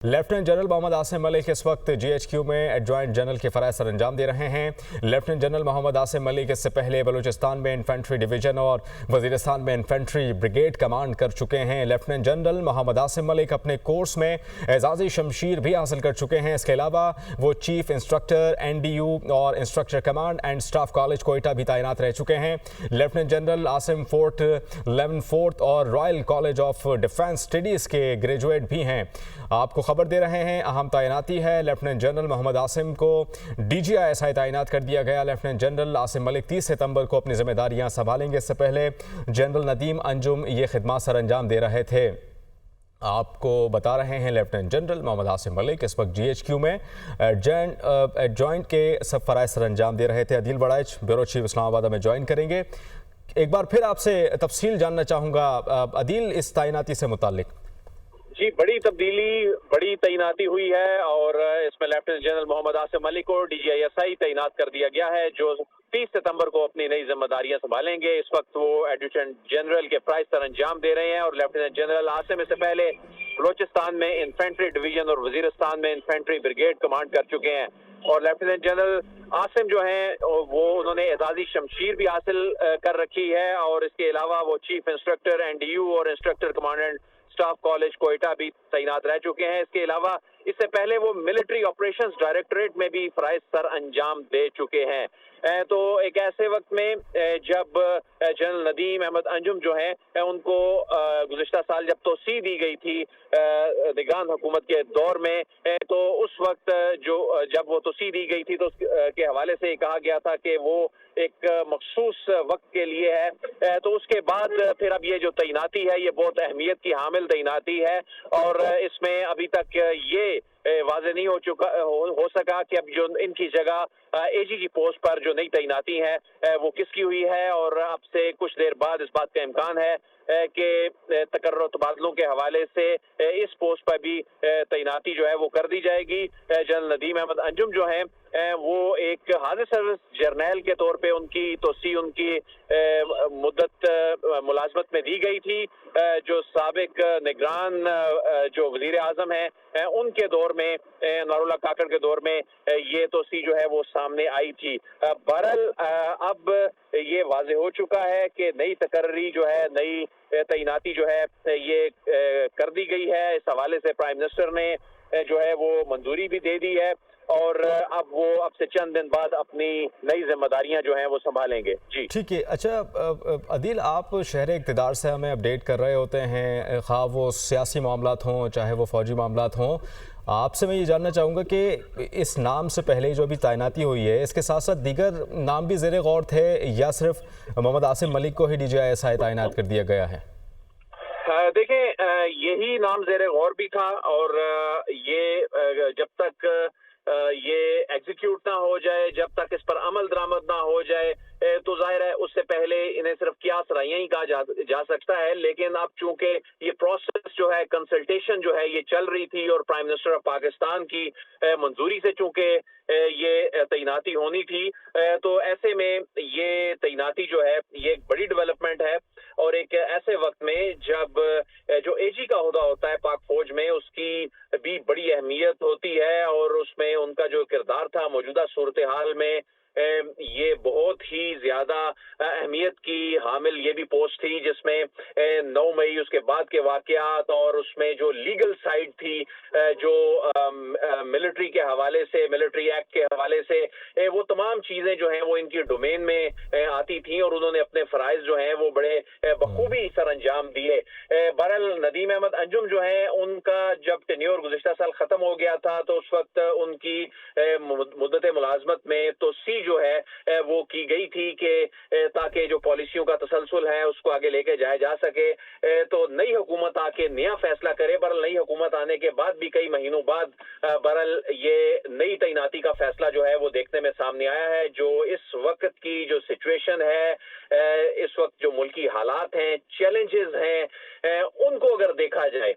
Lieutenant general Muhammad Asim ملک اس وقت GHQ میں adjoint general کے فرائض سر انجام دے رہے ہیں۔ لیفٹیننٹ جنرل محمد عاصم ملک اس سے پہلے بلوچستان میں انفینٹری ڈویژن اور وزیرستان میں انفینٹری بریگیڈ کمانڈ کر چکے ہیں۔ لیفٹیننٹ جنرل محمد عاصم ملک اپنے کورس میں اعزازی شمشیر بھی حاصل کر چکے ہیں۔ اس کے علاوہ وہ چیف انسٹرکٹر NDU اور instructor command and staff college Quetta بھی تعینات رہ چکے ہیں۔ لیفٹیننٹ جنرل عاصم فورٹ 11 اور Royal college of defence studies کے گریجویٹ بھی ہیں۔ آپ کو خبر دے رہے ہیں، اہم تعیناتی ہے۔ لیفٹیننٹ جنرل محمد عاصم کو DGI تعینات کر دیا گیا۔ لیفٹیننٹ جنرل عاصم ملک 30 ستمبر کو اپنی ذمہ داریاں سنبھالیں گے۔ اس سے پہلے جنرل ندیم انجم یہ خدمات سر انجام دے رہے تھے۔ آپ کو بتا رہے ہیں لیفٹیننٹ جنرل محمد عاصم ملک اس وقت GHQ میں ایڈجوائنٹ کے سب فرائض سر انجام دے رہے تھے۔ عدیل بڑائچ بیورو چیف اسلام آباد میں جوائن کریں گے۔ ایک بار پھر آپ سے تفصیل جاننا چاہوں گا عدیل، اس تعیناتی سے متعلق۔ جی، بڑی تبدیلی، بڑی تعیناتی ہوئی ہے اور اس میں لیفٹیننٹ جنرل محمد عاصم ملک کو DGI تعینات کر دیا گیا ہے، جو 30 ستمبر کو اپنی نئی ذمہ داریاں سنبھالیں گے۔ اس وقت وہ ایڈجوٹنٹ جنرل کے فرائض سر انجام دے رہے ہیں اور لیفٹیننٹ جنرل عاصم اس سے پہلے بلوچستان میں انفینٹری ڈویژن اور وزیرستان میں انفینٹری بریگیڈ کمانڈ کر چکے ہیں۔ اور لیفٹیننٹ جنرل عاصم جو ہیں وہ انہوں نے اعزازی شمشیر بھی حاصل کر رکھی ہے اور اس کے علاوہ وہ چیف انسٹرکٹر NDU اور instructor commandant staff college Quetta بھی تعینات رہ چکے ہیں۔ اس کے علاوہ اس سے پہلے وہ ملٹری آپریشنز ڈائریکٹوریٹ میں بھی فرائض سر انجام دے چکے ہیں۔ تو ایک ایسے وقت میں جب جنرل ندیم احمد انجم جو ہیں ان کو گزشتہ سال جب توسیع دی گئی تھی نگران حکومت کے دور میں، تو اس وقت جب وہ توسیع دی گئی تھی تو اس کے حوالے سے کہا گیا تھا کہ وہ ایک مخصوص وقت کے لیے ہے۔ تو اس کے بعد پھر اب یہ جو تعیناتی ہے یہ بہت اہمیت کی حامل تعیناتی ہے اور اس میں ابھی تک یہ واضح نہیں ہو سکا کہ اب جو ان کی جگہ AG کی پوسٹ پر جو نئی تعیناتی ہے وہ کس کی ہوئی ہے، اور اب سے کچھ دیر بعد اس بات کا امکان ہے کہ تقرر و تبادلوں کے حوالے سے اس پوسٹ پر بھی تعیناتی جو ہے وہ کر دی جائے گی۔ جنرل ندیم احمد انجم جو ہیں وہ ایک حاضر سروس جرنیل کے طور پہ ان کی توسیع ان کی مدت ملازمت میں دی گئی تھی، جو سابق نگران جو وزیر اعظم ہیں ان کے دور میں، نور اللہ کاکڑ کے دور میں یہ توسیع جو ہے وہ سامنے آئی تھی۔ بہرحال اب یہ واضح ہو چکا ہے کہ نئی تقرری جو ہے، نئی تعیناتی جو ہے یہ کر دی گئی ہے۔ اس حوالے سے پرائم منسٹر نے جو ہے وہ منظوری بھی دے دی ہے اور اب سے چند دن بعد اپنی نئی ذمہ داریاں جو ہیں وہ سنبھالیں گے۔ جی ٹھیک ہے۔ اچھا عدیل، آپ شہر اقتدار سے ہمیں اپڈیٹ کر رہے ہوتے ہیں، خواہ وہ سیاسی معاملات ہوں چاہے وہ فوجی معاملات ہوں۔ آپ سے میں یہ جاننا چاہوں گا کہ اس نام سے پہلے جو ابھی تعیناتی ہوئی ہے اس کے ساتھ ساتھ دیگر نام بھی زیر غور تھے یا صرف محمد عاصم ملک کو ہی DGI تعینات کر دیا گیا ہے؟ دیکھیں، یہی نام زیر غور بھی تھا اور یہ جب تک یہ ایگزیکیوٹ نہ ہو جائے، جب تک اس پر عمل درآمد نہ ہو جائے تو ظاہر ہے اس سے پہلے انہیں صرف قیاس رائیاں ہی کہا جا سکتا ہے۔ لیکن اب چونکہ یہ پروسیس جو ہے، کنسلٹیشن جو ہے یہ چل رہی تھی اور پرائم منسٹر آف پاکستان کی منظوری سے چونکہ یہ تعیناتی ہونی تھی، تو ایسے میں یہ تعیناتی جو ہے یہ ایک بڑی ڈیولپمنٹ ہے اور ایک ایسے وقت میں جب جو AG کا عہدہ ہوتا ہے پاک فوج میں، اس کی بھی بڑی اہمیت ہوتی ہے اور اس میں ان کا جو کردار تھا موجودہ صورتحال میں یہ بہت ہی زیادہ اہمیت کی حامل یہ بھی پوسٹ تھی، جس میں 9 مئی اس کے بعد کے واقعات اور اس میں جو لیگل سائیڈ تھی، جو ملٹری کے حوالے سے، ملٹری ایکٹ کے حوالے سے، وہ تمام چیزیں جو ہیں وہ ان کی ڈومین میں آتی تھیں اور انہوں نے اپنے فرائض جو ہیں وہ بڑے بخوبی سر انجام دیے۔ بہرحال ندیم احمد انجم جو ہیں ان کا جب ٹینیور گزشتہ سال ختم ہو گیا تھا تو اس وقت ان کی مدت ملازمت میں توسیع جو ہے وہ کی گئی تھی کہ تاکہ جو پالیسیوں کا تسلسل ہے اس کو آگے لے کے جایا جا سکے۔ تو نئی حکومت آ کے نیا فیصلہ کرے، بہرحال نئی حکومت آنے کے بعد بھی کئی مہینوں بعد بہرحال یہ نئی تعیناتی کا فیصلہ جو ہے وہ دیکھنے میں سامنے آیا ہے۔ جو اس وقت کی جو سچویشن ہے، اس وقت جو ملکی حالات ہیں، چیلنجز ہیں، ان کو اگر دیکھا جائے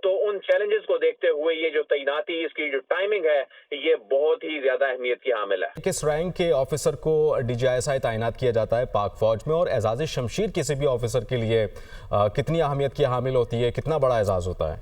تو ان چیلنجز کو دیکھتے ہوئے یہ جو تعیناتی، اس کی جو ٹائمنگ ہے یہ بہت ہی زیادہ اہمیت کی حامل ہے۔ کس رینک کے آفیسر کو DGI تعینات کیا جاتا ہے پاک فوج میں، اور اعزاز شمشیر کسی بھی آفیسر کے لیے کتنی اہمیت کی حامل ہوتی ہے، کتنا بڑا اعزاز ہوتا ہے؟